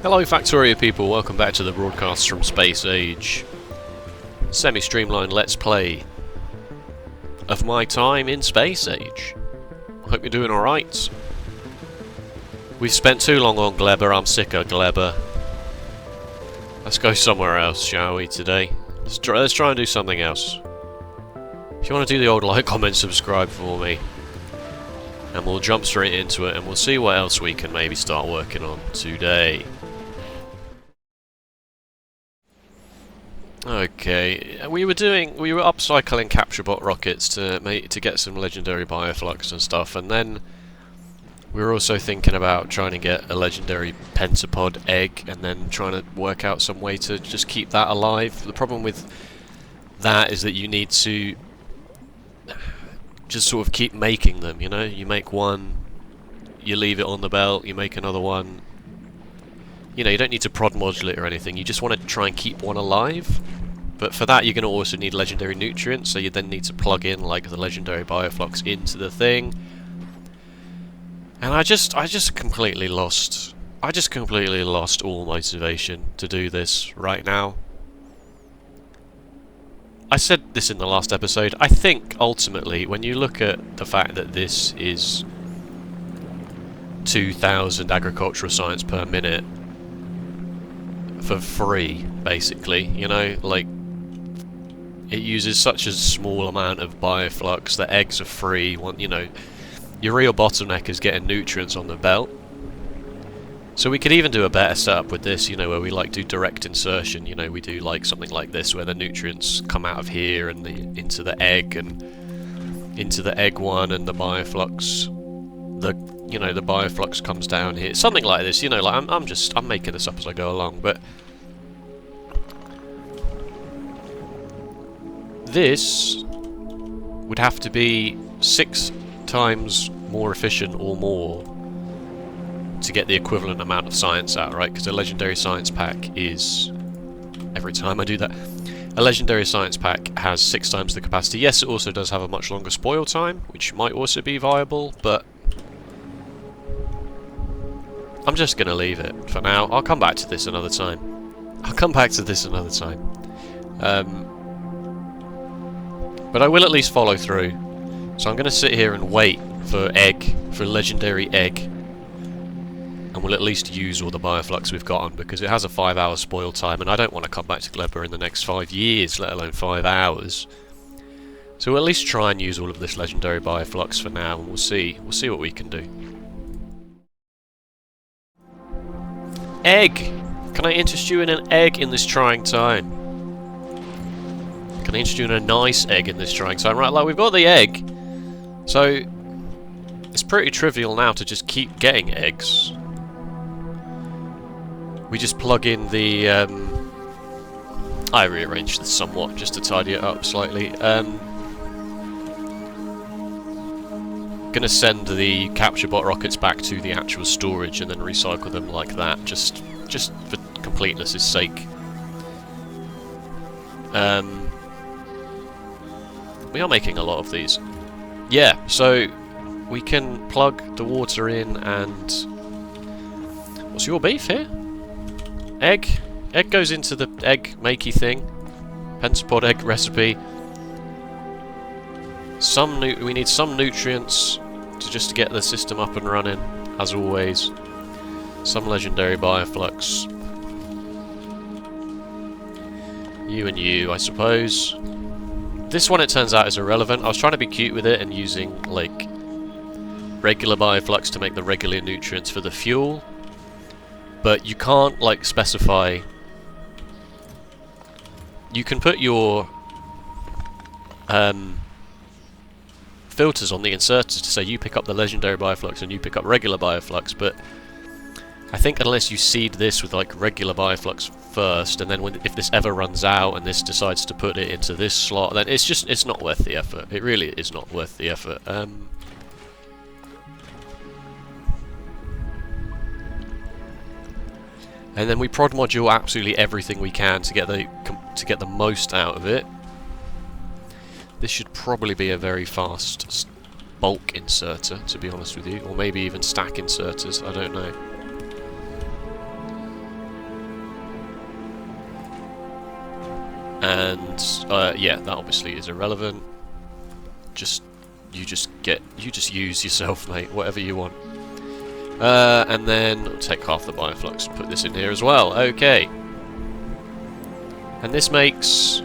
Hello Factorio people, welcome back to the broadcast from Space Age. Semi-streamlined Let's Play of my time in Space Age. Hope you're doing alright. We've spent too long on Gleber, I'm sick of Gleber. Let's go somewhere else, shall we, today? Let's try and do something else. If you want to do the old like, comment, subscribe for me. And we'll jump straight into it and we'll see what else we can maybe start working on today. Okay, we were upcycling capture bot rockets to get some legendary bioflux and stuff, and then we were also thinking about trying to get a legendary pentapod egg, and then trying to work out some way to just keep that alive. The problem with that is that you need to just sort of keep making them, you know? You make one, you leave it on the belt, you make another one. You know, you don't need to prod modulate or anything, you just want to try and keep one alive. But for that you're going to also need legendary nutrients, so you then need to plug in like the legendary bioflux into the thing. And I just completely lost all motivation to do this right now. I said this in the last episode, I think ultimately when you look at the fact that this is 2,000 agricultural science per minute for free, basically, you know, like, it uses such a small amount of bioflux, the eggs are free, you know, your real bottleneck is getting nutrients on the belt. So we could even do a better setup with this, you know, where we like do direct insertion, you know, we do like something like this where the nutrients come out of here and into the egg and into the egg one, and the bioflux, the bioflux comes down here, something like this, you know, like I'm making this up as I go along, but this would have to be 6 times more efficient or more to get the equivalent amount of science out, right? Because a legendary science pack is, every time I do that, a legendary science pack has 6 times the capacity. Yes, it also does have a much longer spoil time, which might also be viable, but I'm just going to leave it for now. I'll come back to this another time. But I will at least follow through. So I'm going to sit here and wait for legendary egg. And we'll at least use all the bioflux we've got on, because it has a 5-hour spoil time, and I don't want to come back to Gleber in the next 5 years, let alone 5 hours. So we'll at least try and use all of this legendary bioflux for now, and we'll see what we can do. Egg! Can I interest you in an egg in this trying time? Can I interest you in a nice egg in this trying time? Right, like, we've got the egg, so it's pretty trivial now to just keep getting eggs. We just plug in the, I rearranged this somewhat just to tidy it up slightly. Gonna send the capture bot rockets back to the actual storage and then recycle them like that, just for completeness' sake. We are making a lot of these. Yeah, so we can plug the water in and... What's your beef here? Egg? Egg goes into the egg makey thing. Pentapod egg recipe. We need some nutrients to get the system up and running, as always. Some legendary bioflux. You and you, I suppose. This one, it turns out, is irrelevant. I was trying to be cute with it and using, like, regular bioflux to make the regular nutrients for the fuel. But you can't, like, specify... You can put your filters on the inserters to say you pick up the legendary bioflux and you pick up regular bioflux, but I think unless you seed this with, like, regular bioflux first, and then if this ever runs out and this decides to put it into this slot, then it's not worth the effort. It really is not worth the effort. And then we prod module absolutely everything we can to get the most out of it. This should probably be a very fast bulk inserter, to be honest with you, or maybe even stack inserters, I don't know. And yeah, that obviously is irrelevant. You just use yourself, mate, whatever you want. And then we'll take half the bioflux and put this in here as well. Okay. And this makes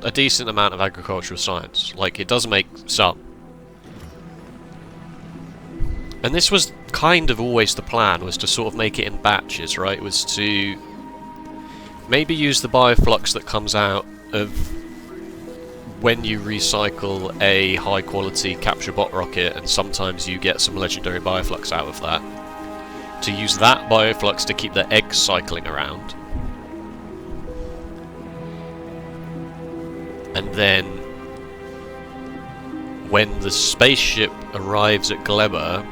a decent amount of agricultural science. Like, it does make some. And this was kind of always the plan, was to sort of make it in batches, right? Was to maybe use the bioflux that comes out of when you recycle a high quality capture bot rocket, and sometimes you get some legendary bioflux out of that, to use that bioflux to keep the eggs cycling around. And then when the spaceship arrives at Gleba,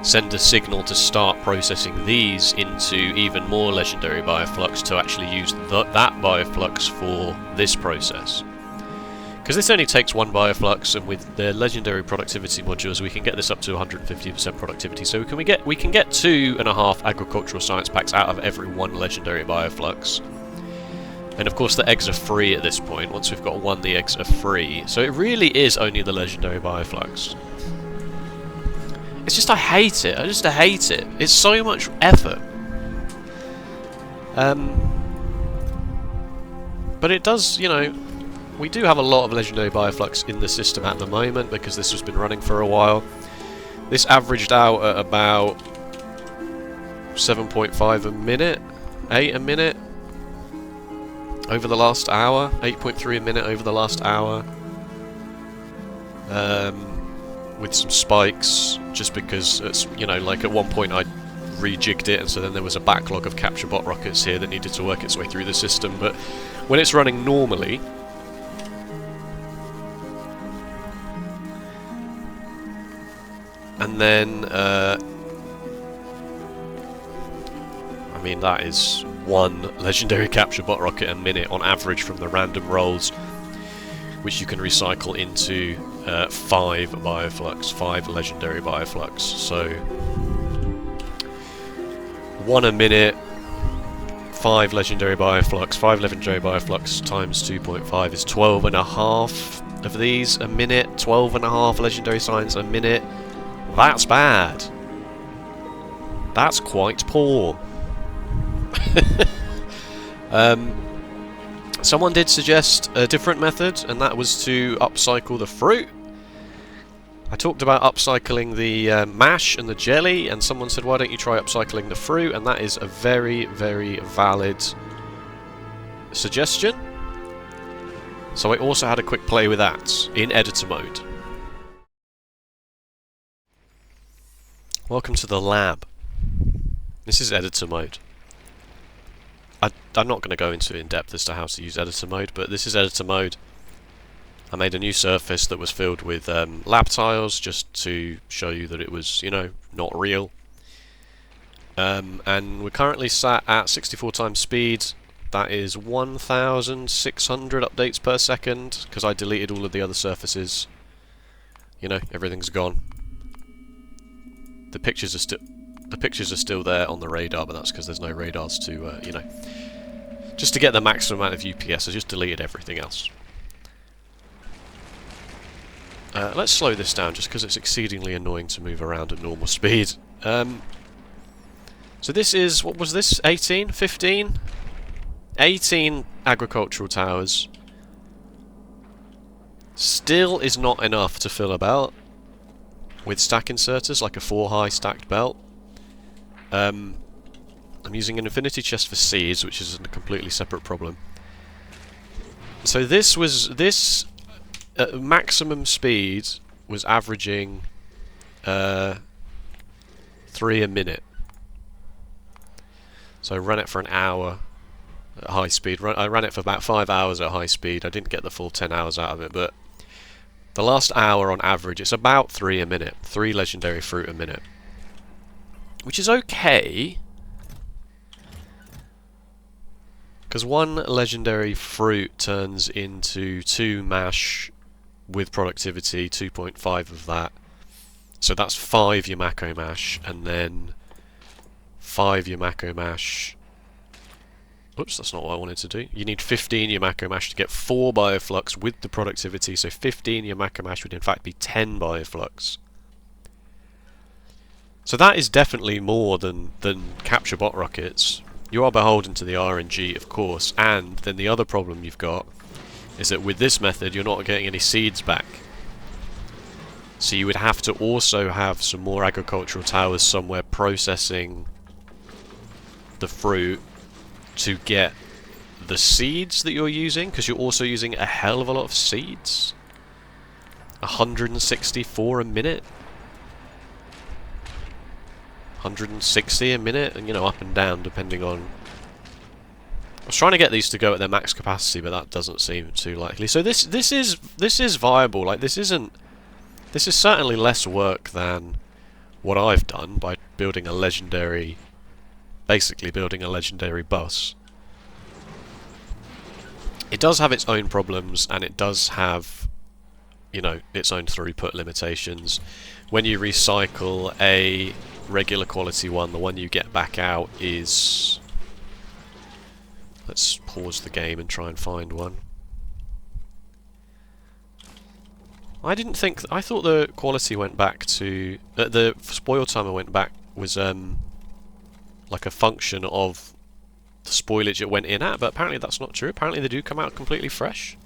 send a signal to start processing these into even more legendary bioflux to actually use that bioflux for this process. Because this only takes one bioflux, and with the legendary productivity modules we can get this up to 150% productivity, so we can get 2.5 agricultural science packs out of every one legendary bioflux. And of course the eggs are free at this point. Once we've got one, the eggs are free. So it really is only the legendary bioflux. It's just I hate it. I just hate it. It's so much effort. But it does, you know, we do have a lot of legendary bioflux in the system at the moment because this has been running for a while. This averaged out at about 7.5 a minute, 8 a minute over the last hour, 8.3 a minute over the last hour. With some spikes, just because it's, you know, like at one point I rejigged it, and so then there was a backlog of capture bot rockets here that needed to work its way through the system. But when it's running normally, and then I mean, that is one legendary capture bot rocket a minute on average from the random rolls, which you can recycle into 5 bioflux, 5 legendary bioflux. So 1 a minute, 5 legendary bioflux, 5 legendary bioflux times 2.5 is 12.5 of these a minute, 12.5 legendary science a minute. That's bad. That's quite poor. Someone did suggest a different method, and that was to upcycle the fruit. I talked about upcycling the mash and the jelly, and someone said, why don't you try upcycling the fruit? And that is a very, very valid suggestion. So I also had a quick play with that in editor mode. Welcome to the lab. This is editor mode. I'm not going to go into in depth as to how to use editor mode, but this is editor mode. I made a new surface that was filled with lab tiles just to show you that it was, you know, not real. And we're currently sat at 64 times speed. That is 1,600 updates per second, because I deleted all of the other surfaces. You know, everything's gone. The pictures are still there on the radar, but that's because there's no radars to, you know, just to get the maximum amount of UPS. I just deleted everything else. Let's slow this down, just because it's exceedingly annoying to move around at normal speed. So this is, what was this, 18? 15? 18 agricultural towers. Still is not enough to fill a belt with stack inserters, like a 4-high stacked belt. I'm using an infinity chest for seeds, which is a completely separate problem. So this maximum speed was averaging 3 a minute. So I ran it for an hour at high speed. I ran it for about 5 hours at high speed. I didn't get the full 10 hours out of it, but the last hour on average, it's about 3 a minute. 3 legendary fruit a minute. Which is okay, because 1 legendary fruit turns into 2 mash with productivity, 2.5 of that. So that's 5 Yamako mash, and then 5 Yamako mash. Oops, that's not what I wanted to do. You need 15 Yamako mash to get 4 bioflux with the productivity, so 15 Yamako mash would in fact be 10 bioflux. So that is definitely more than capture bot rockets. You are beholden to the RNG, of course, and then the other problem you've got is that with this method you're not getting any seeds back. So you would have to also have some more agricultural towers somewhere processing the fruit to get the seeds that you're using, because you're also using a hell of a lot of seeds. 164 a minute. 160 a minute, and you know, up and down depending on... I was trying to get these to go at their max capacity, but that doesn't seem too likely. So this is viable. Like, this is certainly less work than what I've done by building a legendary, basically building a legendary bus. It does have its own problems, and it does have, you know, its own throughput limitations. When you recycle a regular quality one, the one you get back out is... Let's pause the game and try and find one. I thought the quality went back to... the spoil timer went back, was like a function of the spoilage it went in at, but apparently that's not true. Apparently they do come out completely fresh.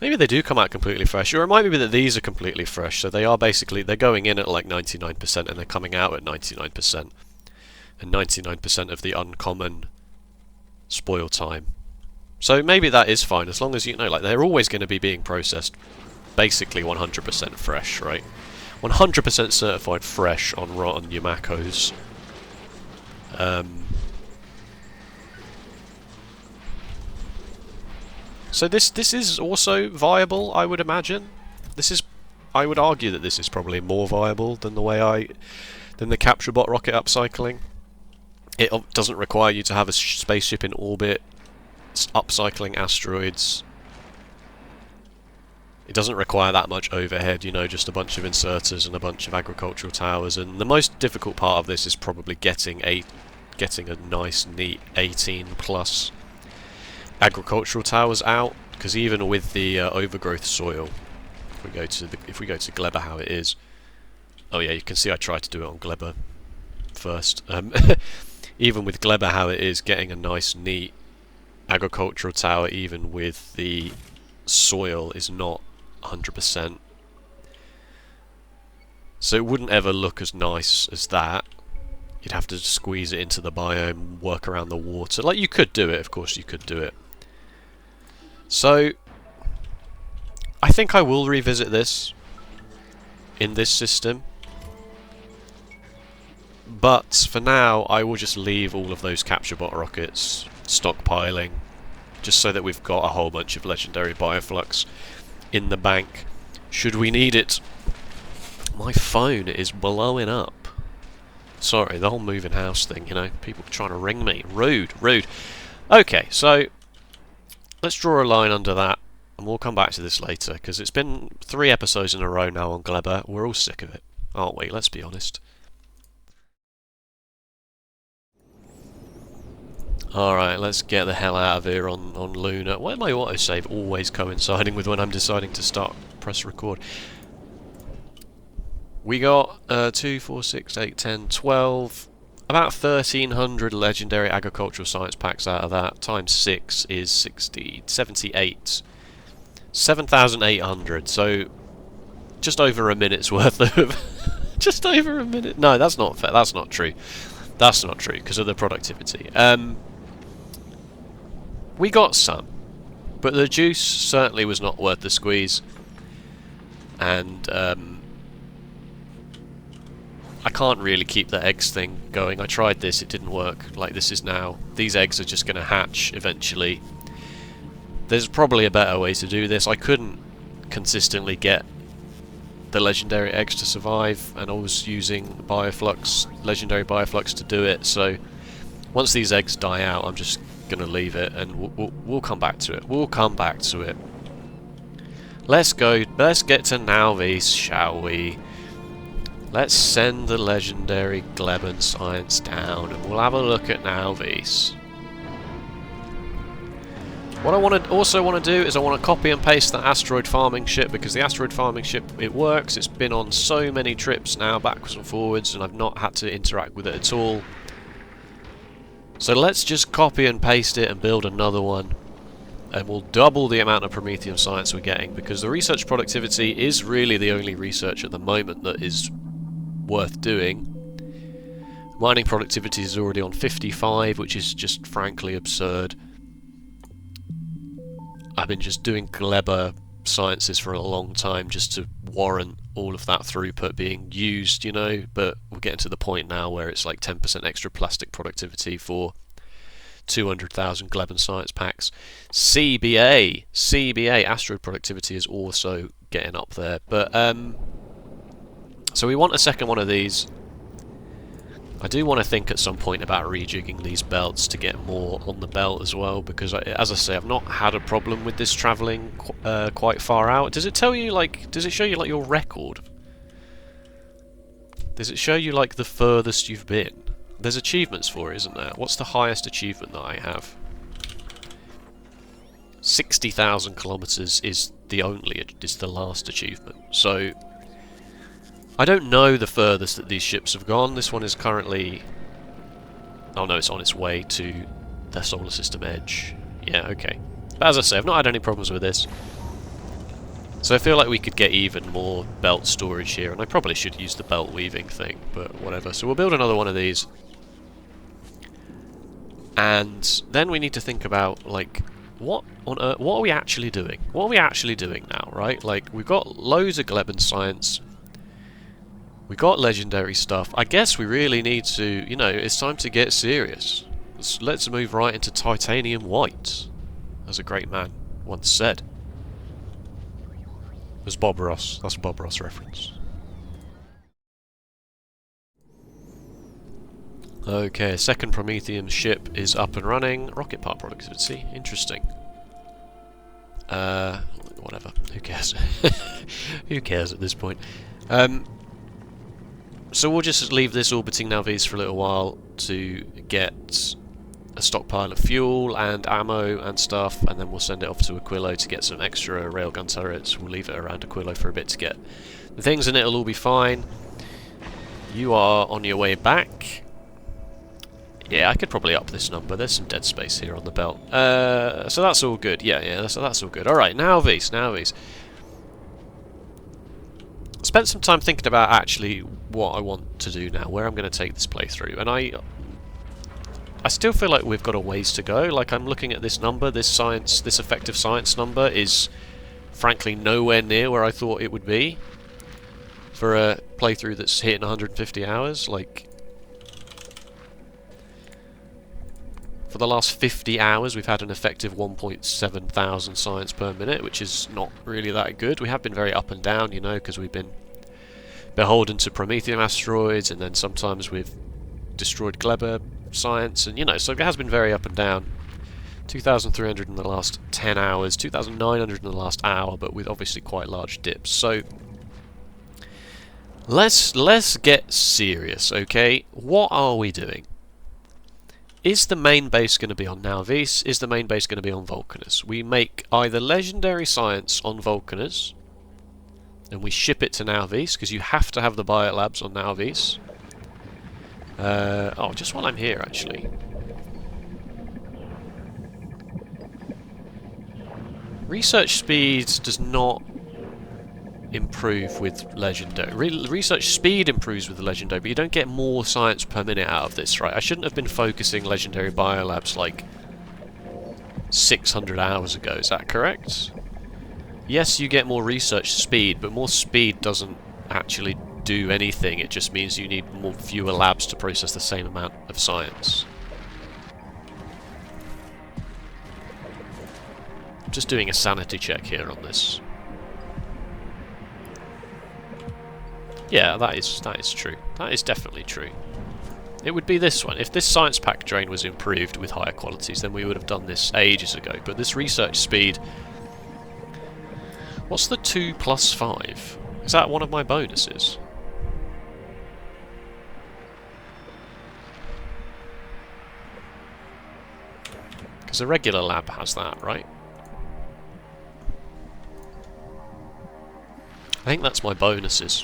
Maybe they do come out completely fresh, or it might be that these are completely fresh, so they are basically, they're going in at like 99% and they're coming out at 99%. And 99% of the uncommon spoil time. So maybe that is fine, as long as, you know, like, they're always going to be being processed basically 100% fresh, right? 100% certified fresh on rotten Yamakos. So this is also viable, I would imagine. I would argue that this is probably more viable than than the capture bot rocket upcycling. It doesn't require you to have a spaceship in orbit. It's upcycling asteroids. It doesn't require that much overhead, you know, just a bunch of inserters and a bunch of agricultural towers. And the most difficult part of this is probably getting a nice, neat 18+ agricultural towers out, because even with the overgrowth soil, if we go to Gleba how it is, oh yeah, you can see I tried to do it on Gleba first. Even with Gleba how it is, getting a nice, neat agricultural tower, even with the soil, is not 100%. So it wouldn't ever look as nice as that. You'd have to squeeze it into the biome, work around the water. Like, you could do it, of course you could do it. So, I think I will revisit this in this system. But for now, I will just leave all of those capture bot rockets stockpiling, just so that we've got a whole bunch of legendary bioflux in the bank, should we need it. My phone is blowing up. Sorry, the whole moving house thing, you know, people trying to ring me. Rude, rude. Okay, so let's draw a line under that, and we'll come back to this later, because it's been 3 episodes in a row now on Gleba. We're all sick of it, aren't we? Let's be honest. Alright, let's get the hell out of here on Luna. Why am my autosave always coinciding with when I'm deciding to press record? We got 2, 4, 6, 8, 10, 12, about 1,300 legendary agricultural science packs out of that. Times 6 is 60, 78. 7,800, so just over a minute's worth of... just over a minute. No, that's not fair. That's not true. That's not true, because of the productivity. We got some, but the juice certainly was not worth the squeeze. And I can't really keep the eggs thing going. I tried this, it didn't work. Like, this is now... These eggs are just going to hatch eventually. There's probably a better way to do this. I couldn't consistently get the legendary eggs to survive, and I was using bioflux, legendary bioflux, to do it. So once these eggs die out, I'm just going to leave it, and we'll come back to it. We'll come back to it. Let's go. Let's get to Nalvis, shall we? Let's send the legendary Gleben science down and we'll have a look at Nalvis. What I also want to do is I want to copy and paste that asteroid farming ship, because the asteroid farming ship, it works. It's been on so many trips now, backwards and forwards, and I've not had to interact with it at all. So let's just copy and paste it and build another one. And we'll double the amount of Prometheum science we're getting, because the research productivity is really the only research at the moment that is worth doing. Mining productivity is already on 55, which is just frankly absurd. I've been just doing Gleba sciences for a long time just to warrant all of that throughput being used, you know, but we're getting to the point now where it's like 10% extra plastic productivity for 200,000 Gleben science packs. CBA, asteroid productivity is also getting up there, but so we want a second one of these. I do want to think at some point about rejigging these belts to get more on the belt as well, because as I say, I've not had a problem with this travelling quite far out. Does it tell you, like, does it show you like your record? Does it show you like the furthest you've been? There's achievements for it, isn't there? What's the highest achievement that I have? 60,000 kilometres is the last achievement. So I don't know the furthest that these ships have gone. This one is currently... oh no, it's on its way to the solar system edge. Yeah, okay. But as I say, I've not had any problems with this. So I feel like we could get even more belt storage here, and I probably should use the belt weaving thing, but whatever. So we'll build another one of these. And then we need to think about, like, what on earth, what are we actually doing? What are we actually doing now, right? Like, we've got loads of Gleben science. We got legendary stuff. I guess we really need to, you know, it's time to get serious. Let's move right into titanium white, as a great man once said. It was Bob Ross. That's a Bob Ross reference. Okay, second Prometheum ship is up and running. Rocket part productivity. Interesting. Whatever. Who cares? Who cares at this point? So we'll just leave this orbiting Nalvis for a little while to get a stockpile of fuel and ammo and stuff, and then we'll send it off to Aquilo to get some extra railgun turrets. We'll leave it around Aquilo for a bit to get the things, and it'll all be fine. You are on your way back. Yeah, I could probably up this number. There's some dead space here on the belt. So that's all good. Yeah, so that's all good. Alright, Nalvis. Spent some time thinking about actually what I want to do now, where I'm going to take this playthrough, and I still feel like we've got a ways to go. Like, I'm looking at this number, this effective science number is frankly nowhere near where I thought it would be for a playthrough that's hitting 150 hours. Like, for the last 50 hours we've had an effective 1.7 thousand science per minute, which is not really that good. We have been very up and down, you know, because we've been beholden to Prometheum asteroids, and then sometimes we've destroyed Gleba science, and you know, so it has been very up and down. 2,300 in the last 10 hours, 2,900 in the last hour, but with obviously quite large dips. So let's get serious, okay? What are we doing? Is the main base going to be on Nalvis? Is the main base going to be on Vulcanus? We make either legendary science on Vulcanus, and we ship it to Nalvis, because you have to have the biolabs on Nalvis. Oh, just while I'm here, actually. Research speed does not improve with legendary. Research speed improves with the legendary, but you don't get more science per minute out of this, right? I shouldn't have been focusing legendary biolabs like 600 hours ago, is that correct? Yes, you get more research speed, but more speed doesn't actually do anything. It just means you need fewer labs to process the same amount of science. I'm just doing a sanity check here on this. Yeah, that is true. That is definitely true. It would be this one. If this science pack drain was improved with higher qualities, then we would have done this ages ago. But this research speed... What's the 2 plus 5? Is that one of my bonuses? Because a regular lab has that, right? I think that's my bonuses.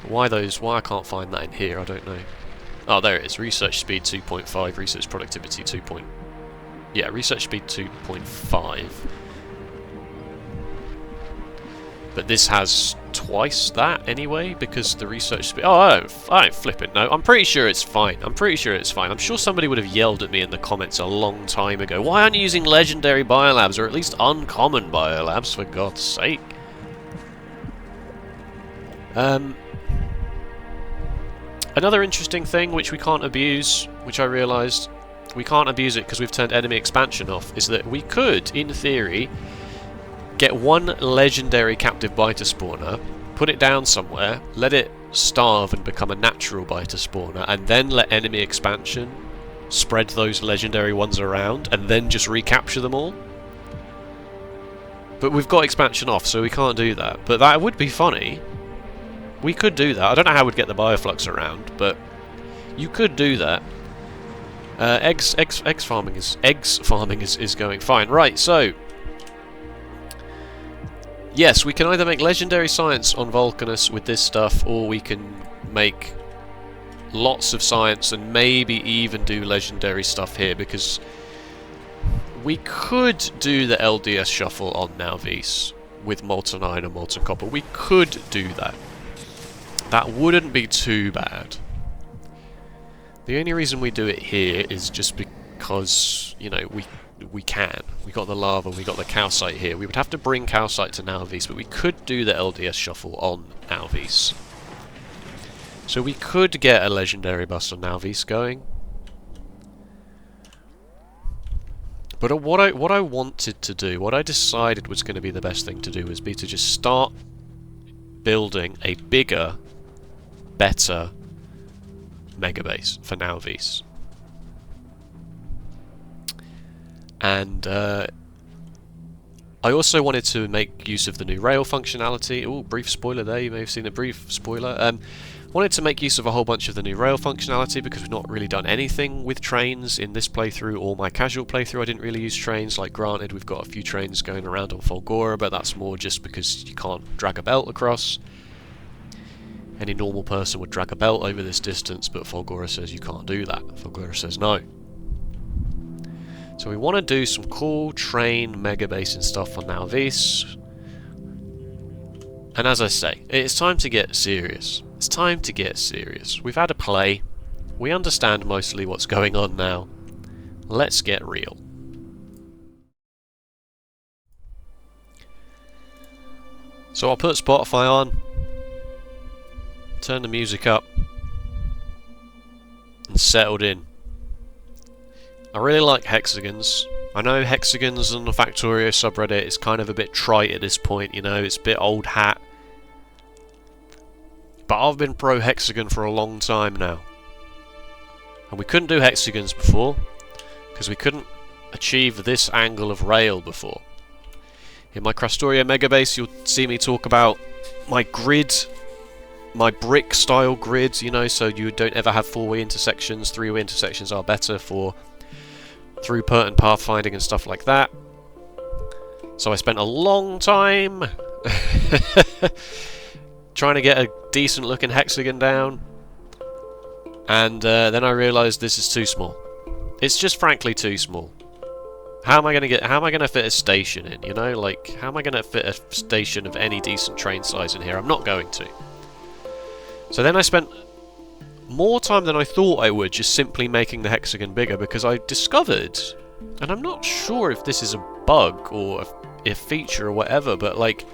Why I can't find that in here, I don't know. Oh, there it is. Research speed 2.5, research productivity 2. Yeah, research speed 2.5. But this has twice that anyway, because the research speed... Oh, I don't flip it, no. I'm pretty sure it's fine. I'm sure somebody would have yelled at me in the comments a long time ago. Why aren't you using legendary biolabs, or at least uncommon biolabs, for God's sake? Another interesting thing which we can't abuse, which I realised, we can't abuse it because we've turned enemy expansion off, is that we could, in theory, get one legendary captive biter spawner, put it down somewhere, let it starve and become a natural biter spawner, and then let enemy expansion spread those legendary ones around, and then just recapture them all. But we've got expansion off, so we can't do that. But that would be funny. We could do that. I don't know how we'd get the bioflux around, but you could do that. Eggs farming is going fine. Right, so yes, we can either make legendary science on Vulcanus with this stuff, or we can make lots of science and maybe even do legendary stuff here, because we could do the LDS shuffle on Nalvis with molten iron and molten copper. We could do that. That wouldn't be too bad. The only reason we do it here is just because, you know, we can. We got the lava, we got the calcite here. We would have to bring calcite to Nalvis, but we could do the LDS shuffle on Nalvis. So we could get a legendary bust on Nalvis going. But what I wanted to do, what I decided was going to be the best thing to do, was to just start building a bigger, better Megabase for Nalvis. And I also wanted to make use of the new rail functionality. Oh, brief spoiler there, you may have seen a brief spoiler. Wanted to make use of a whole bunch of the new rail functionality because we've not really done anything with trains in this playthrough or my casual playthrough. I didn't really use trains. Like, granted, we've got a few trains going around on Fulgora, but that's more just because you can't drag a belt across. Any normal person would drag a belt over this distance, but Fulgora says you can't do that. Fulgora says no. So we want to do some cool train megabase and stuff on Nalvis. And as I say, it's time to get serious. It's time to get serious. We've had a play. We understand mostly what's going on now. Let's get real. So I'll put Spotify on. Turn the music up. And settled in. I really like hexagons. I know hexagons on the Factorio subreddit is kind of a bit trite at this point, you know, it's a bit old hat. But I've been pro hexagon for a long time now. And we couldn't do hexagons before, because we couldn't achieve this angle of rail before. In my Factorio Megabase, you'll see me talk about my grid, my brick style grid, you know, so you don't ever have four-way intersections. Three-way intersections are better for throughput and pathfinding and stuff like that. So I spent a long time trying to get a decent looking hexagon down, and then I realised this is too small. It's just frankly too small. How am I gonna fit a station in, you know? Like, how am I gonna fit a station of any decent train size in here? I'm not going to. So then I spent more time than I thought I would just simply making the hexagon bigger, because I discovered, and I'm not sure if this is a bug or a feature or whatever, but like,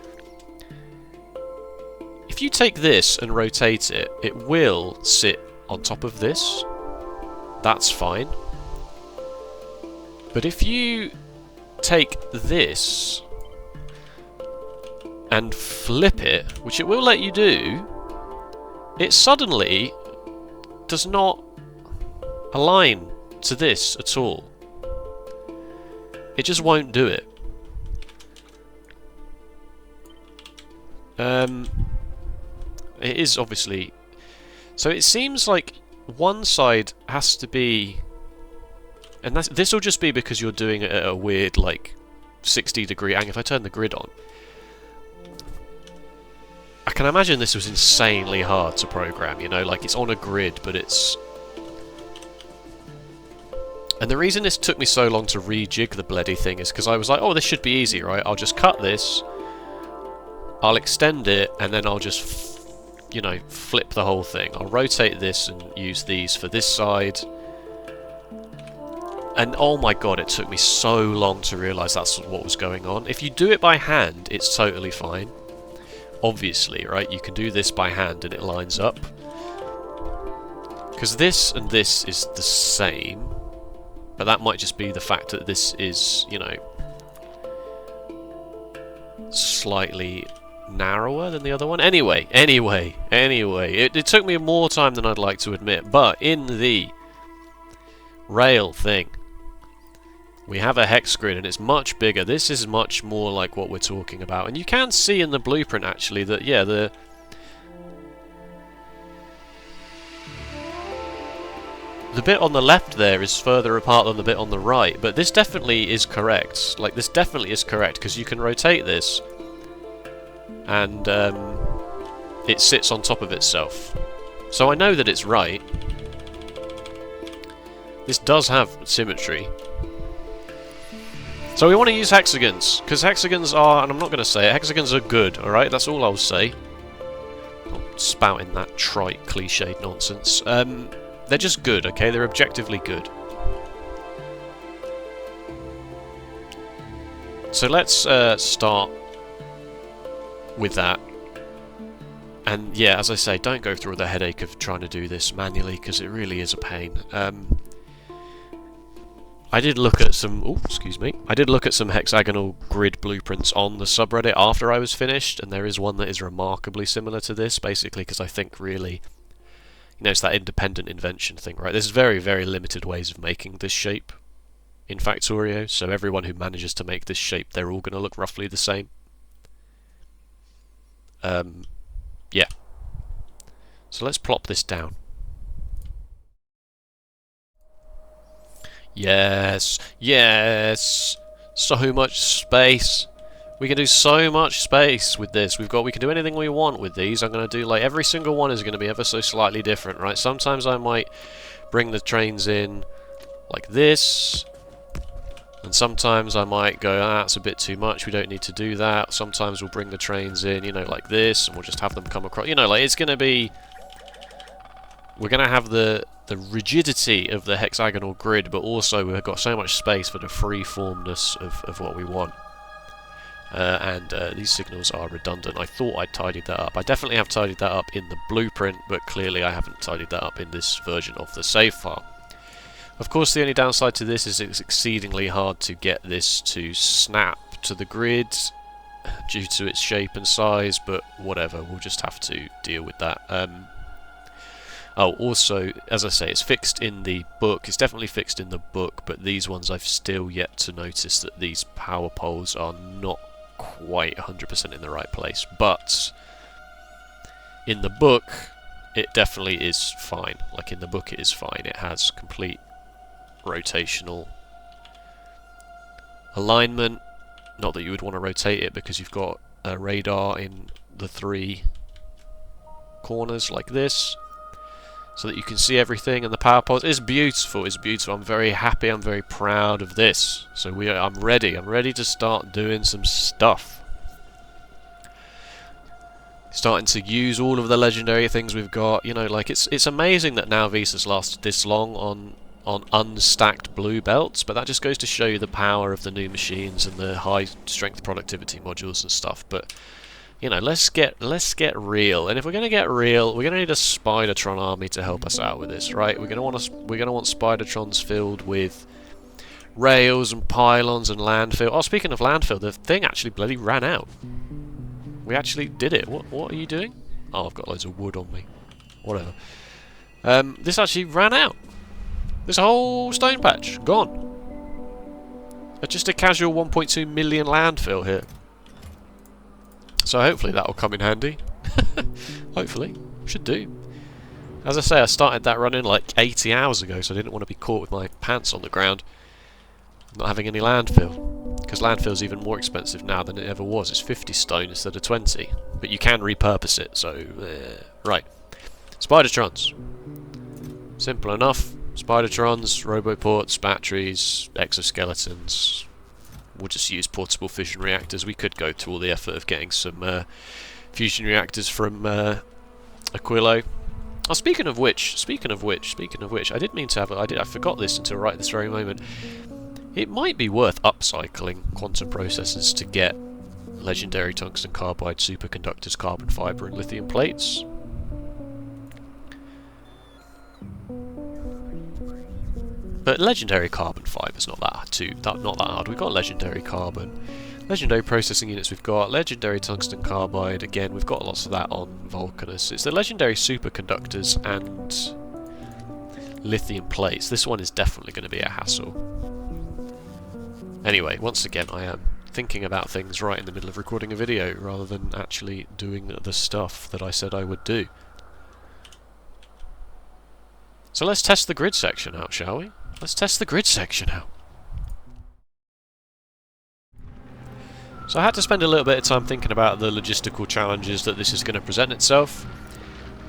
if you take this and rotate it, it will sit on top of this. That's fine. But if you take this and flip it, which it will let you do, it suddenly does not align to this at all. It just won't do it. It is obviously... So it seems like one side has to be And this will just be because you're doing it at a weird, like, 60-degree angle. If I turn the grid on, I can imagine this was insanely hard to program, you know, like it's on a grid, but it's... And the reason this took me so long to rejig the bloody thing is because I was like, oh, this should be easy, right? I'll just cut this, I'll extend it, and then I'll just, you know, flip the whole thing. I'll rotate this and use these for this side. And oh my god, it took me so long to realise that's what was going on. If you do it by hand, it's totally fine. Obviously, right? You can do this by hand and it lines up. Because this and this is the same. But that might just be the fact that this is, you know, slightly narrower than the other one. Anyway. It took me more time than I'd like to admit. But in the rail thing, we have a hex grid and it's much bigger. This is much more like what we're talking about. And you can see in the blueprint actually that, yeah, the bit on the left there is further apart than the bit on the right. But this definitely is correct. Like, this definitely is correct because you can rotate this and it sits on top of itself. So I know that it's right. This does have symmetry. So we want to use hexagons, because hexagons are, and I'm not going to say it, hexagons are good, alright? That's all I'll say. I'm spouting that trite, cliched nonsense. They're just good, okay? They're objectively good. So let's start with that. And yeah, as I say, don't go through the headache of trying to do this manually, because it really is a pain. I did look at some... Oh, excuse me. I did look at some hexagonal grid blueprints on the subreddit after I was finished, and there is one that is remarkably similar to this, basically, because I think really... You know, it's that independent invention thing, right? There's very, very limited ways of making this shape in Factorio, so everyone who manages to make this shape, they're all going to look roughly the same. Yeah. So let's plop this down. Yes, yes, so much space. We can do so much space with this. We can do anything we want with these. I'm going to do, like, every single one is going to be ever so slightly different, right? Sometimes I might bring the trains in like this, and sometimes I might go, ah, that's a bit too much, we don't need to do that. Sometimes we'll bring the trains in, you know, like this, and we'll just have them come across. You know, like, it's going to be... We're going to have the rigidity of the hexagonal grid, but also we've got so much space for the free-formness of what we want. These signals are redundant. I thought I'd tidied that up. I definitely have tidied that up in the blueprint, but clearly I haven't tidied that up in this version of the save file. Of course, the only downside to this is it's exceedingly hard to get this to snap to the grid due to its shape and size, but whatever, we'll just have to deal with that. Oh, also, as I say, it's fixed in the book. It's definitely fixed in the book, but these ones I've still yet to notice that these power poles are not quite 100% in the right place. But in the book, it definitely is fine. Like, in the book it is fine. It has complete rotational alignment. Not that you would want to rotate it because you've got a radar in the 3 corners like this, so that you can see everything, and the power poles is beautiful. It's beautiful. I'm very happy. I'm very proud of this. So I'm ready. I'm ready to start doing some stuff. Starting to use all of the legendary things we've got. You know, like it's amazing that now Visa's lasted this long on unstacked blue belts, but that just goes to show you the power of the new machines and the high strength productivity modules and stuff. But you know, let's get real. And if we're going to get real, we're going to need a Spidertron army to help us out with this, right? We're going to want Spidertrons filled with rails and pylons and landfill. Oh, speaking of landfill, the thing actually bloody ran out. We actually did it. What are you doing? Oh, I've got loads of wood on me. Whatever. This actually ran out. This whole stone patch gone. Just a casual 1.2 million landfill here. So hopefully that will come in handy. Hopefully. Should do. As I say, I started that running like 80 hours ago, so I didn't want to be caught with my pants on the ground, not having any landfill. Because landfill's even more expensive now than it ever was. It's 50 stone instead of 20. But you can repurpose it, so... right. Spidertrons. Simple enough. Spidertrons, roboports, batteries, exoskeletons. We'll just use portable fission reactors. We could go to all the effort of getting some fusion reactors from Aquilo. Oh, speaking of which, I did mean to have. I forgot this until right this very moment. It might be worth upcycling quantum processors to get legendary tungsten carbide, superconductors, carbon fiber, and lithium plates. But legendary carbon fiber is not that hard. We've got legendary carbon, legendary processing units. We've got legendary tungsten carbide. Again, we've got lots of that on Vulcanus. It's the legendary superconductors and lithium plates. This one is definitely going to be a hassle. Anyway, once again, I am thinking about things right in the middle of recording a video rather than actually doing the stuff that I said I would do. So let's test the grid section out, shall we? Let's test the grid section out. So I had to spend a little bit of time thinking about the logistical challenges that this is going to present itself.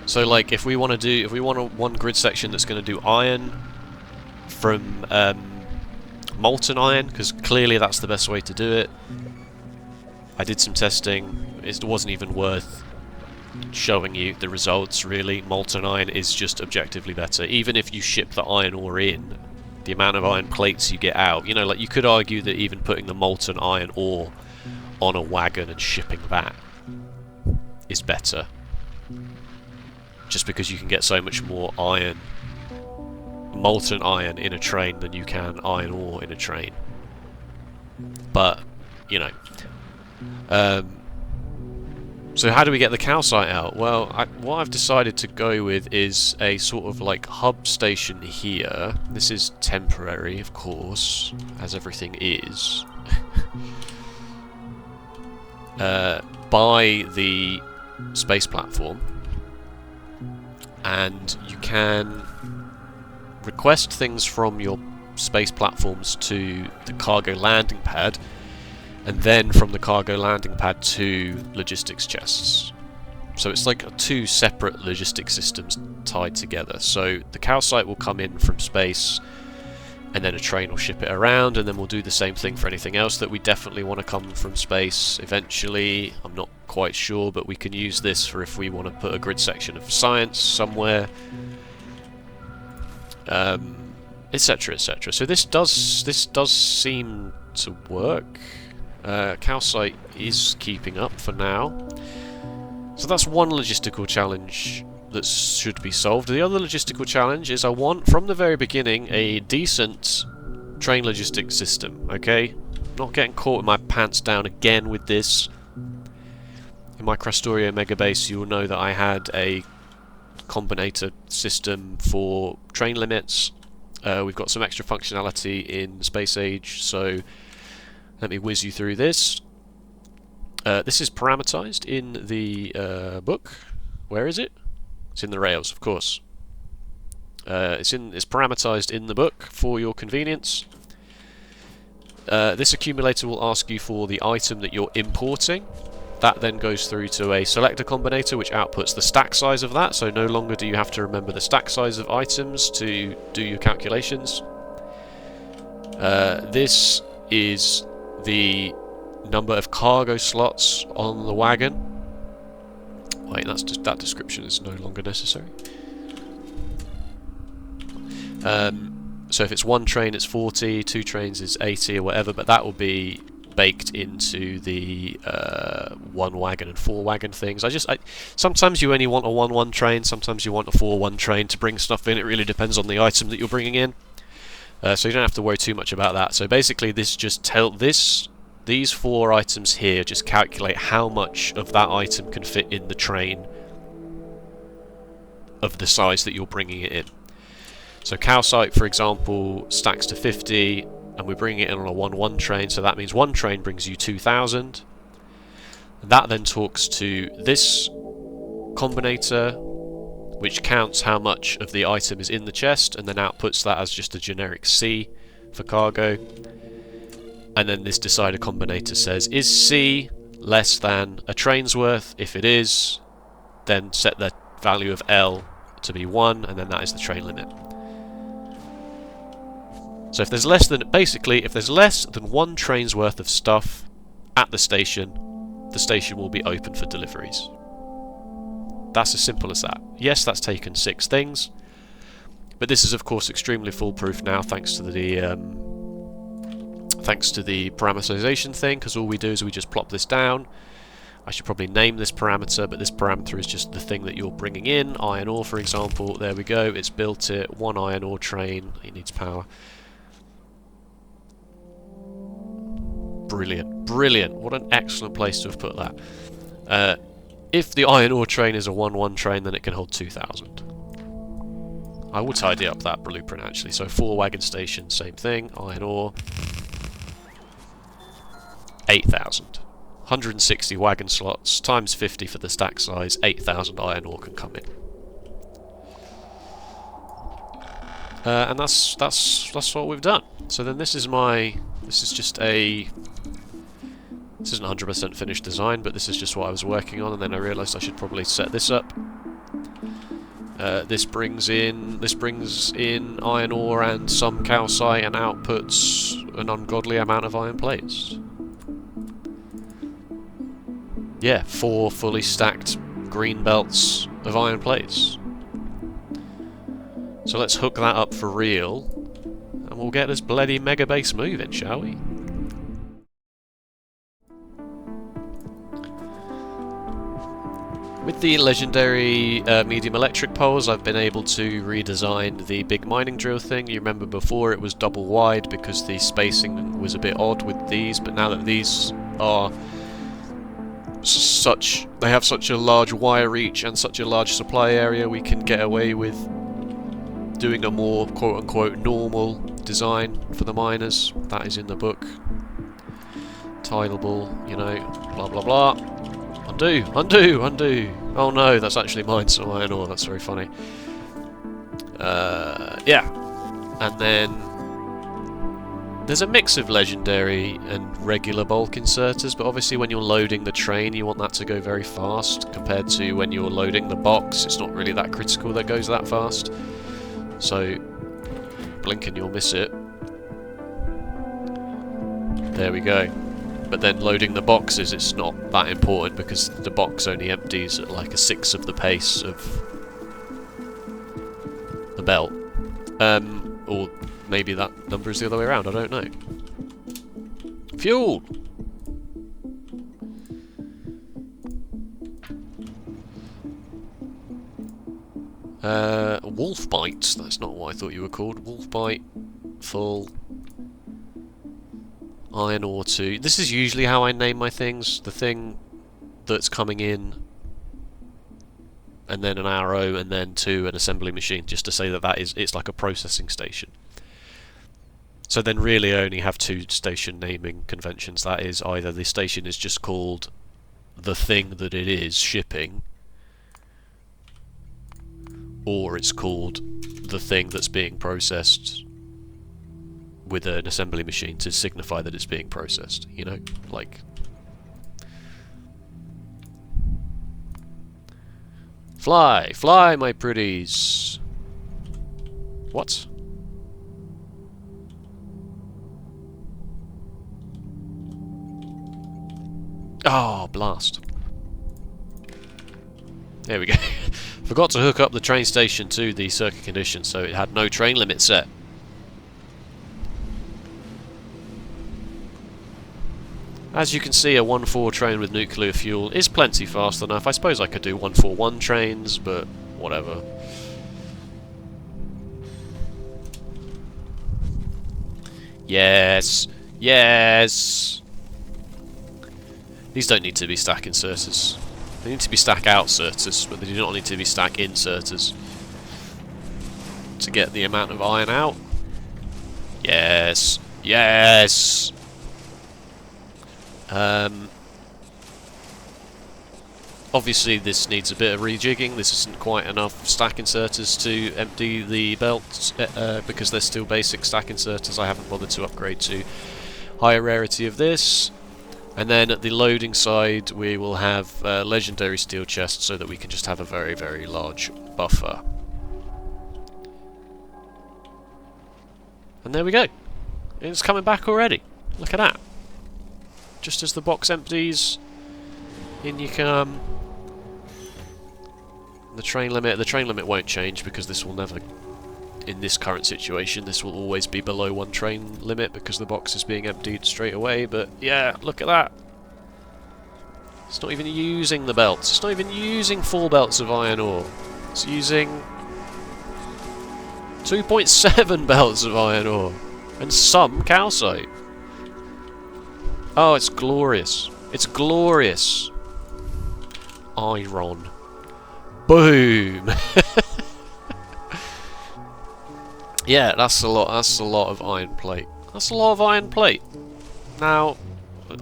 So like if we want one grid section that's going to do iron from molten iron, because clearly that's the best way to do it. I did some testing. It wasn't even worth showing you the results, really. Molten iron is just objectively better. Even if you ship the iron ore in, the amount of iron plates you get out, you know, like you could argue that even putting the molten iron ore on a wagon and shipping that is better. Just because you can get so much more iron, molten iron in a train than you can iron ore in a train. But, you know. So how do we get the calcite out? Well, what I've decided to go with is a sort of like hub station here. This is temporary, of course, as everything is. By the space platform. And you can request things from your space platforms to the cargo landing pad, and then from the cargo landing pad to logistics chests. So it's like two separate logistics systems tied together. So the calcite will come in from space, and then a train will ship it around, and then we'll do the same thing for anything else that we definitely want to come from space eventually. I'm not quite sure, but we can use this for if we want to put a grid section of science somewhere, etc, etc. So this does seem to work. Calcite is keeping up for now. So that's one logistical challenge that should be solved. The other logistical challenge is I want, from the very beginning, a decent train logistics system, okay? Not getting caught with my pants down again with this. In my Factorio Megabase, you will know that I had a combinator system for train limits. We've got some extra functionality in Space Age, so let me whiz you through this. This is parameterized in the book. Where is it? It's in the Rails, of course. It's parameterized in the book for your convenience. This accumulator will ask you for the item that you're importing. That then goes through to a selector combinator, which outputs the stack size of that. So no longer do you have to remember the stack size of items to do your calculations. This is the number of cargo slots on the wagon. Wait, that description is no longer necessary. So if it's one train, it's 40, two trains is 80 or whatever, but that will be baked into the one wagon and four wagon things. Sometimes you only want a 1-1 train, sometimes you want a 4-1 train to bring stuff in. It really depends on the item that you're bringing in. So you don't have to worry too much about that. So basically this just these four items here just calculate how much of that item can fit in the train of the size that you're bringing it in. So calcite, for example, stacks to 50, and we're bringing it in on a 1-1 train, so that means one train brings you 2,000. That then talks to this combinator, which counts how much of the item is in the chest and then outputs that as just a generic C for cargo. And then this decider combinator says, is C less than a train's worth? If it is, then set the value of L to be 1, and then that is the train limit. So if there's less than, basically, if there's less than 1 train's worth of stuff at the station will be open for deliveries. That's as simple as that. Yes, that's taken 6 things, but this is of course extremely foolproof now thanks to the parameterization thing, because all we do is we just plop this down. I should probably name this parameter, but this parameter is just the thing that you're bringing in. Iron ore, for example. There we go. It's built it. 1 iron ore train. It needs power. Brilliant. Brilliant. What an excellent place to have put that. If the iron ore train is a 1-1 train, then it can hold 2,000. I will tidy up that blueprint, actually. So 4 wagon stations, same thing. Iron ore. 8,000. 160 wagon slots, times 50 for the stack size, 8,000 iron ore can come in. And that's what we've done. So then this isn't 100% finished design, but this is just what I was working on, and then I realised I should probably set this up. This brings in iron ore and some calcite and outputs an ungodly amount of iron plates. Yeah, 4 fully stacked green belts of iron plates. So let's hook that up for real, and we'll get this bloody Megabase moving, shall we? With the legendary medium electric poles, I've been able to redesign the big mining drill thing. You remember before it was double wide because the spacing was a bit odd with these, but now that these are they have such a large wire reach and such a large supply area, we can get away with doing a more quote-unquote normal design for the miners. That is in the book. Tileable, you know, blah blah blah. Undo, undo, undo. Oh no, that's actually mine, so iron ore. That's very funny. Yeah, and then there's a mix of legendary and regular bulk inserters, but obviously when you're loading the train you want that to go very fast compared to when you're loading the box. It's not really that critical that goes that fast. So blink and you'll miss it. There we go. But then loading the boxes, it's not that important because the box only empties at like a 1/6 of the pace of the belt. Or maybe that number is the other way around, I don't know. Fuel! Wolf bites, that's not what I thought you were called. Wolf bite, full. Iron ore 2. This is usually how I name my things. The thing that's coming in, and then an arrow, and then to an assembly machine, just to say that it's like a processing station. So then really I only have 2 station naming conventions. That is, either the station is just called the thing that it is shipping, or it's called the thing that's being processed with an assembly machine to signify that it's being processed, you know, like. Fly, fly, my pretties. What? Oh, blast. There we go. Forgot to hook up the train station to the circuit condition, so it had no train limit set. As you can see, a 1-4 train with nuclear fuel is plenty fast enough. I suppose I could do 1-4-1 trains, but whatever. Yes! Yes! These don't need to be stack inserters. They need to be stack outserters, but they do not need to be stack inserters. To get the amount of iron out. Yes! Yes! Obviously this needs a bit of rejigging. This isn't quite enough stack inserters to empty the belts because they're still basic stack inserters. I haven't bothered to upgrade to higher rarity of this. And then at the loading side we will have legendary steel chests so that we can just have a very, very large buffer. And there we go. It's coming back already. Look at that. Just as the box empties, in you come. The train limit won't change because this will never, in this current situation, this will always be below one train limit because the box is being emptied straight away. But yeah, look at that. It's not even using the belts. It's not even using 4 belts of iron ore. It's using 2.7 belts of iron ore and some calcite. Oh, it's glorious. It's glorious. Iron. Boom. Yeah, that's a lot of iron plate. That's a lot of iron plate. Now,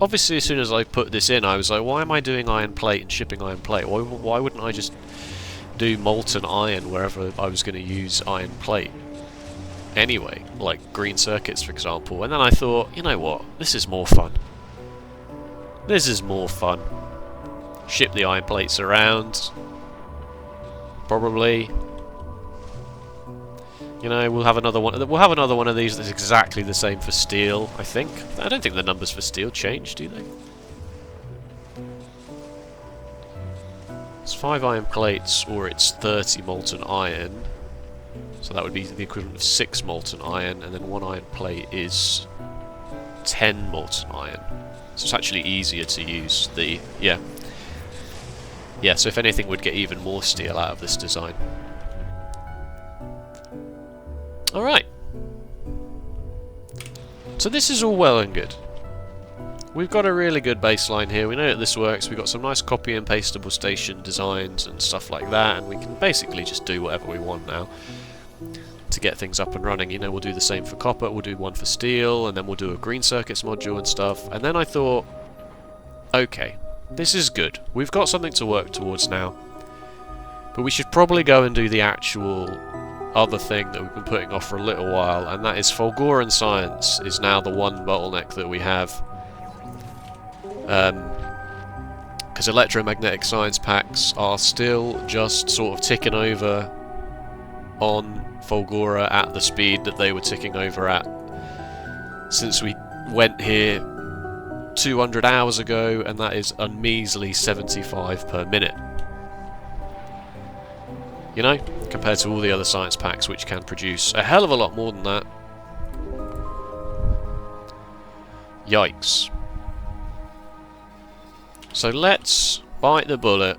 obviously as soon as I put this in, I was like, why am I doing iron plate and shipping iron plate? Why wouldn't I just do molten iron wherever I was going to use iron plate? Anyway, like green circuits, for example. And then I thought, you know what? This is more fun. This is more fun. Ship the iron plates around. Probably. You know, we'll have another one. We'll have another one of these that's exactly the same for steel. I think. I don't think the numbers for steel change, do they? It's 5 iron plates, or it's 30 molten iron. So that would be the equivalent of 6 molten iron, and then 1 iron plate is 10 molten iron. So it's actually easier to use the... Yeah, so if anything, we'd get even more steel out of this design. Alright. So this is all well and good. We've got a really good baseline here. We know that this works. We've got some nice copy and pastable station designs and stuff like that, and we can basically just do whatever we want now to get things up and running. You know, we'll do the same for copper, we'll do one for steel, and then we'll do a green circuits module and stuff. And then I thought, okay, this is good. We've got something to work towards now. But we should probably go and do the actual other thing that we've been putting off for a little while, and that is Fulgoran Science is now the one bottleneck that we have. Because electromagnetic science packs are still just sort of ticking over on Fulgora at the speed that they were ticking over at since we went here 200 hours ago, and that is a measly 75 per minute. You know, compared to all the other science packs which can produce a hell of a lot more than that. Yikes. So let's bite the bullet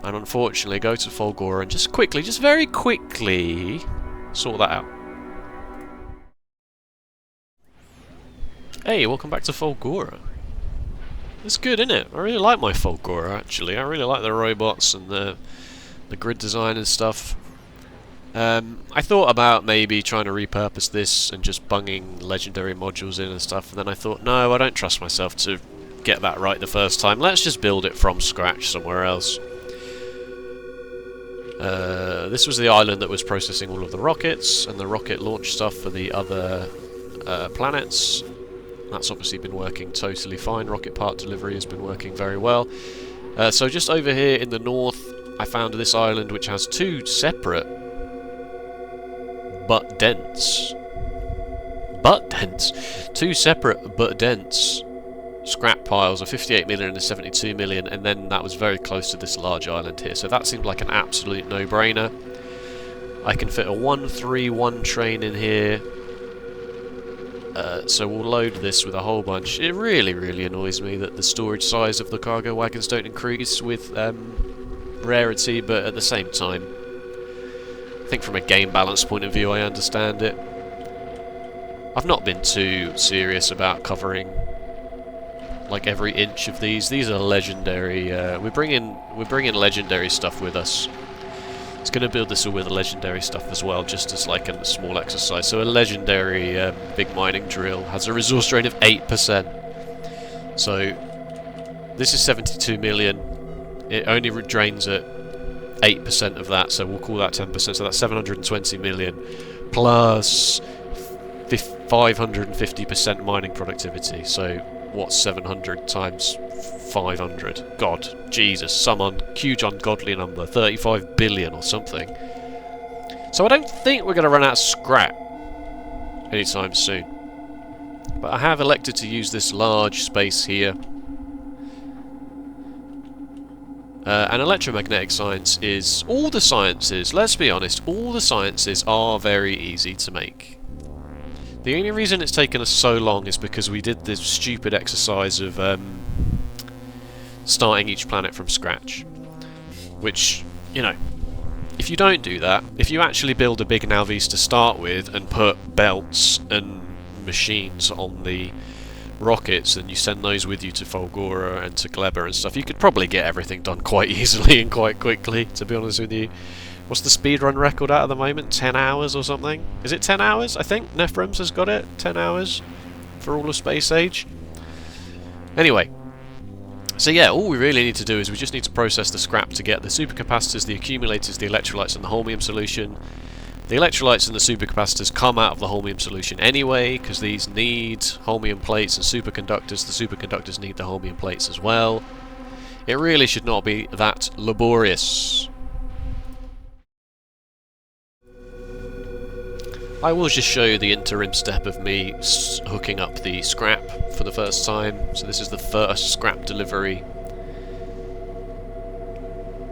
and unfortunately go to Fulgora and just quickly, just very quickly, sort that out. Hey, welcome back to Fulgora. It's good, isn't it? I really like my Fulgora, actually. I really like the robots and the grid design and stuff. I thought about maybe trying to repurpose this and just bunging legendary modules in and stuff, and then I thought, no, I don't trust myself to get that right the first time. Let's just build it from scratch somewhere else. This was the island that was processing all of the rockets and the rocket launch stuff for the other planets. That's obviously been working totally fine. Rocket part delivery has been working very well. So just over here in the north, I found this island which has 2 separate but dense 2 separate but dense scrap piles of 58 million and 72 million, and then that was very close to this large island here, so that seemed like an absolute no-brainer. I can fit a 131 train in here, so we'll load this with a whole bunch. It really, really annoys me that the storage size of the cargo wagons don't increase with rarity, but at the same time, I think from a game balance point of view I understand it. I've not been too serious about covering like every inch of these. These are legendary. We're bringing legendary stuff with us. It's going to build this all with the legendary stuff as well, just as like a small exercise. So a legendary big mining drill has a resource drain of 8%. So this is 72 million. It only drains at 8% of that, so we'll call that 10%, so that's 720 million, plus 550% mining productivity, so what's 700 times 500? God, Jesus, some huge ungodly number, 35 billion or something. So I don't think we're going to run out of scrap anytime soon. But I have elected to use this large space here. And electromagnetic science is... all the sciences, let's be honest, all the sciences are very easy to make. The only reason it's taken us so long is because we did this stupid exercise of starting each planet from scratch. Which, you know, if you don't do that, if you actually build a big Navis to start with and put belts and machines on the rockets and you send those with you to Fulgora and to Gleba and stuff, you could probably get everything done quite easily and quite quickly, to be honest with you. What's the speedrun record at the moment? 10 hours or something? Is it 10 hours? I think Nephrem's has got it. 10 hours for all of Space Age. Anyway, so yeah, all we really need to do is we just need to process the scrap to get the supercapacitors, the accumulators, the electrolytes and the holmium solution. The electrolytes and the supercapacitors come out of the holmium solution anyway, because these need holmium plates and superconductors. The superconductors need the holmium plates as well. It really should not be that laborious. I will just show you the interim step of me hooking up the scrap for the first time. So this is the first scrap delivery.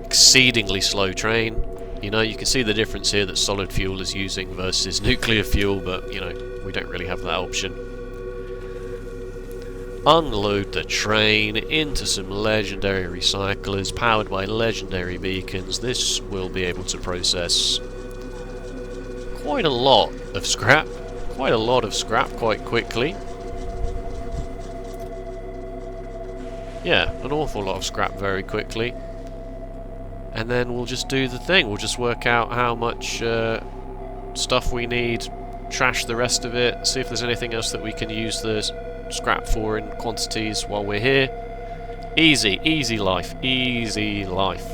Exceedingly slow train. You know, you can see the difference here that solid fuel is using versus nuclear fuel, but, you know, we don't really have that option. Unload the train into some legendary recyclers powered by legendary beacons. This will be able to process quite a lot of scrap. Quite quickly. Yeah, an awful lot of scrap very quickly. And then we'll just do the thing. We'll just work out how much stuff we need, trash the rest of it, see if there's anything else that we can use the scrap for in quantities while we're here. Easy, easy life, easy life.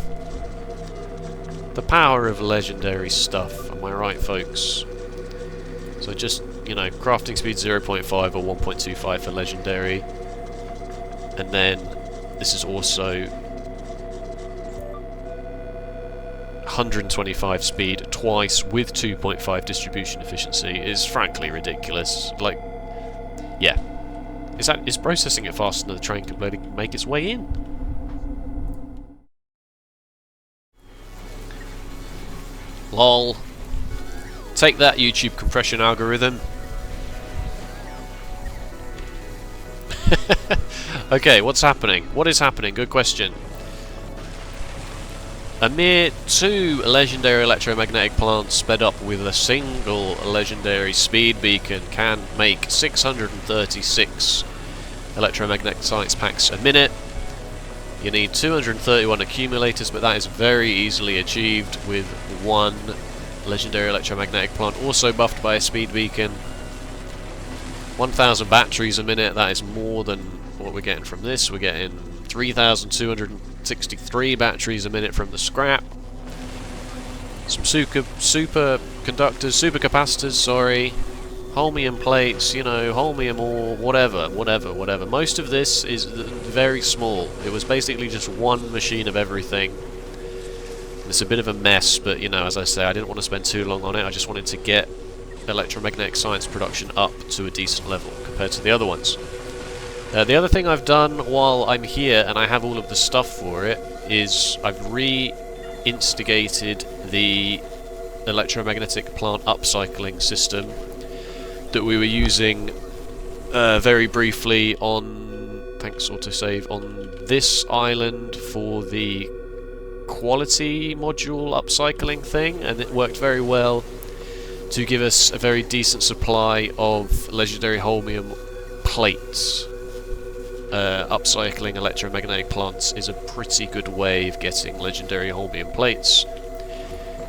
The power of legendary stuff, am I right, folks? So just, you know, crafting speed 0.5 or 1.25 for legendary. And then this is also 125 speed twice with 2.5 distribution efficiency is frankly ridiculous. Like, yeah. Is processing it faster than the train can make its way in? Lol. Take that, YouTube compression algorithm. Okay, what's happening? What is happening? Good question. A mere 2 legendary electromagnetic plants sped up with a single legendary speed beacon can make 636 electromagnetic science packs a minute. You need 231 accumulators, but that is very easily achieved with 1 legendary electromagnetic plant, also buffed by a speed beacon. 1,000 batteries a minute, that is more than what we're getting from this. We're getting 3,263 batteries a minute from the scrap. Some superconductors, supercapacitors, sorry. Holmium plates, you know, holmium ore, whatever. Most of this is very small. It was basically just one machine of everything. It's a bit of a mess, but, you know, as I say, I didn't want to spend too long on it. I just wanted to get electromagnetic science production up to a decent level compared to the other ones. The other thing I've done while I'm here, and I have all of the stuff for it, is I've re-instigated the electromagnetic plant upcycling system that we were using very briefly on, thanks autosave, on this island for the quality module upcycling thing, and it worked very well to give us a very decent supply of legendary holmium plates. Upcycling electromagnetic plants is a pretty good way of getting legendary holmium plates.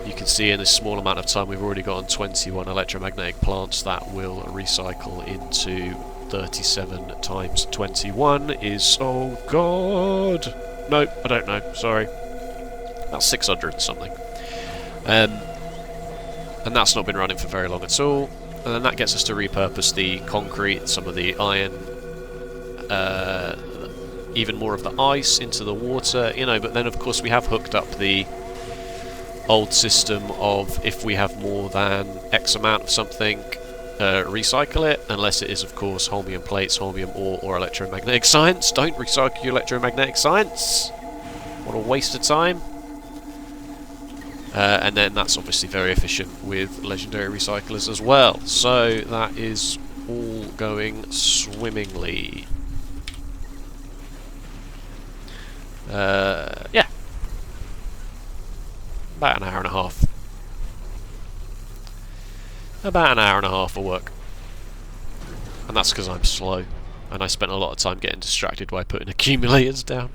You can see in this small amount of time we've already gotten 21 electromagnetic plants that will recycle into 37 times 21 is... oh god! No, I don't know. Sorry. That's 600 and something. And that's not been running for very long at all. And then that gets us to repurpose the concrete, some of the iron, even more of the ice into the water, you know, but then of course we have hooked up the old system of if we have more than X amount of something, recycle it, unless it is of course holmium plates, holmium ore, or electromagnetic science. Don't recycle your electromagnetic science! What a waste of time. And then that's obviously very efficient with legendary recyclers as well. So that is all going swimmingly. Yeah. About an hour and a half. About an hour and a half of work. And that's because I'm slow. And I spent a lot of time getting distracted by putting accumulators down.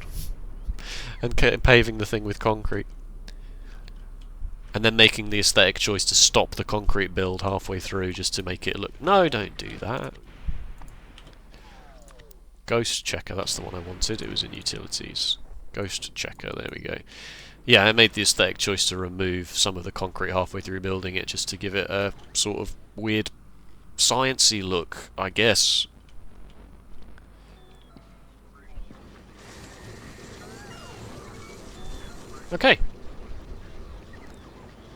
And paving the thing with concrete. And then making the aesthetic choice to stop the concrete build halfway through just to make it look... No, don't do that. Ghost checker, that's the one I wanted. It was in utilities. Ghost checker, there we go. Yeah, I made the aesthetic choice to remove some of the concrete halfway through building it just to give it a sort of weird sciencey look, I guess. Okay.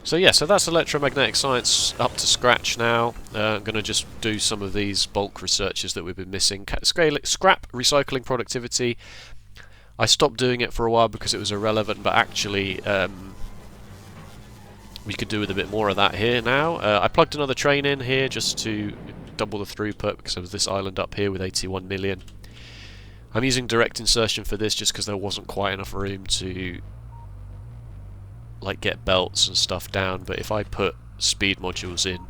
So yeah, so that's electromagnetic science up to scratch now. I'm going to just do some of these bulk researches that we've been missing. Scrap recycling productivity. I stopped doing it for a while because it was irrelevant, but actually we could do with a bit more of that here now. I plugged another train in here just to double the throughput because there was this island up here with 81 million. I'm using direct insertion for this just because there wasn't quite enough room to like get belts and stuff down, but if I put speed modules in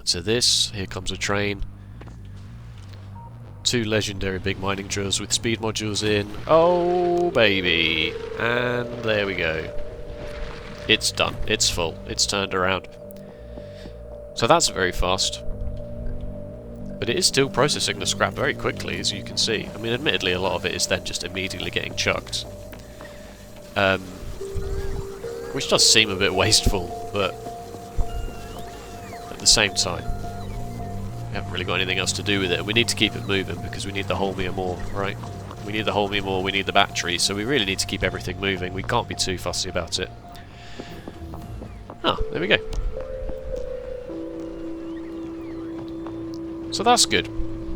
to this, here comes a train, 2 legendary big mining drills with speed modules in, oh baby, and there we go, it's done, it's full, it's turned around. So that's very fast, but it is still processing the scrap very quickly, as you can see. I mean, admittedly a lot of it is then just immediately getting chucked. Which does seem a bit wasteful, but at the same time, we haven't really got anything else to do with it. We need to keep it moving because we need the holmium ore, right? We need the holmium ore, we need the batteries, so we really need to keep everything moving. We can't be too fussy about it. Ah, there we go. So that's good.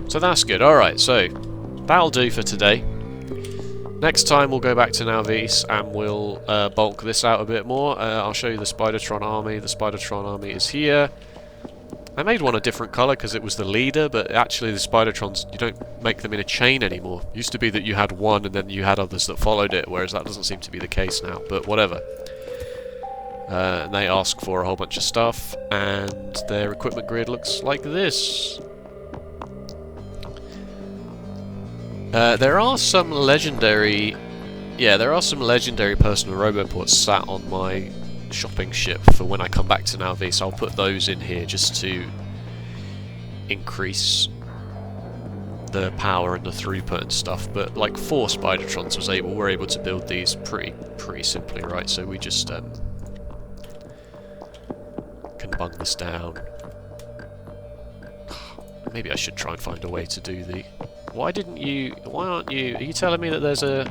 So that's good. Alright, so that'll do for today. Next time we'll go back to Nalvis and we'll bulk this out a bit more. I'll show you the Spidertron army. The Spidertron army is here. I made one a different colour because it was the leader, but actually the Spidertrons, you don't make them in a chain anymore. It used to be that you had one and then you had others that followed it, whereas that doesn't seem to be the case now, but whatever. And they ask for a whole bunch of stuff, and their equipment grid looks like this. There are some legendary... Yeah, there are some legendary personal roboports sat on my shopping ship for when I come back to Nalvis. I'll put those in here just to increase the power and the throughput and stuff. But like 4 Spidertrons we're able to build these pretty simply, right? So we just can bung this down. Maybe I should try and find a way to do the... Why aren't you... Are you telling me that there's a...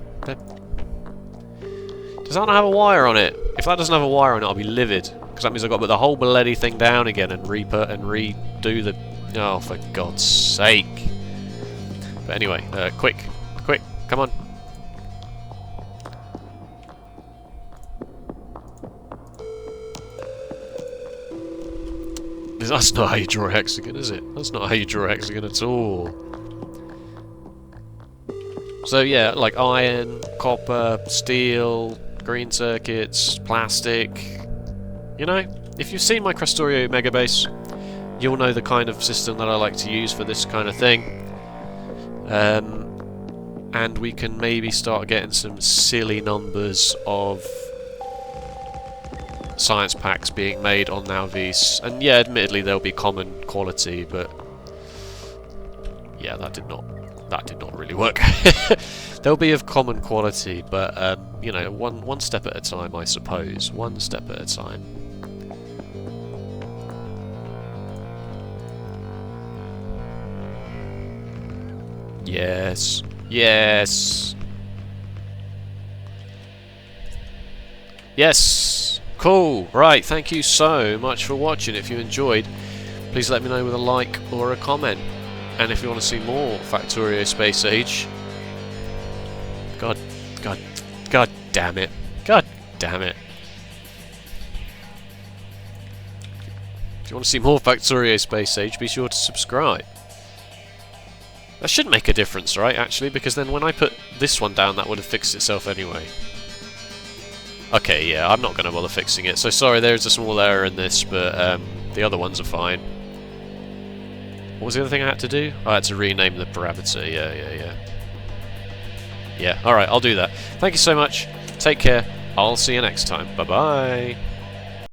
Does that not have a wire on it? If that doesn't have a wire on it, I'll be livid. Because that means I've got to put the whole bloody thing down again and redo the... Oh, for God's sake. But anyway, quick, come on. That's not how you draw a hexagon, is it? That's not how you draw a hexagon at all. So yeah, like iron, copper, steel, green circuits, plastic. You know, if you've seen my Factorio Megabase, you'll know the kind of system that I like to use for this kind of thing. And we can maybe start getting some silly numbers of science packs being made on Nalvis. And yeah, admittedly there'll be common quality, but yeah, that that did not really work. They'll be of common quality, but you know, one step at a time, I suppose. One step at a time. Yes. Yes. Yes. Cool. Right. Thank you so much for watching. If you enjoyed, please let me know with a like or a comment. And if you want to see more Factorio Space Age, God damn it. God damn it. If you want to see more Factorio Space Age, be sure to subscribe. That should make a difference, right, actually, because then when I put this one down, that would have fixed itself anyway. Okay, yeah, I'm not going to bother fixing it. So sorry, there's a small error in this, but the other ones are fine. What was the other thing I had to do? I had to rename the parameter. Yeah, alright, I'll do that. Thank you so much. Take care. I'll see you next time. Bye-bye.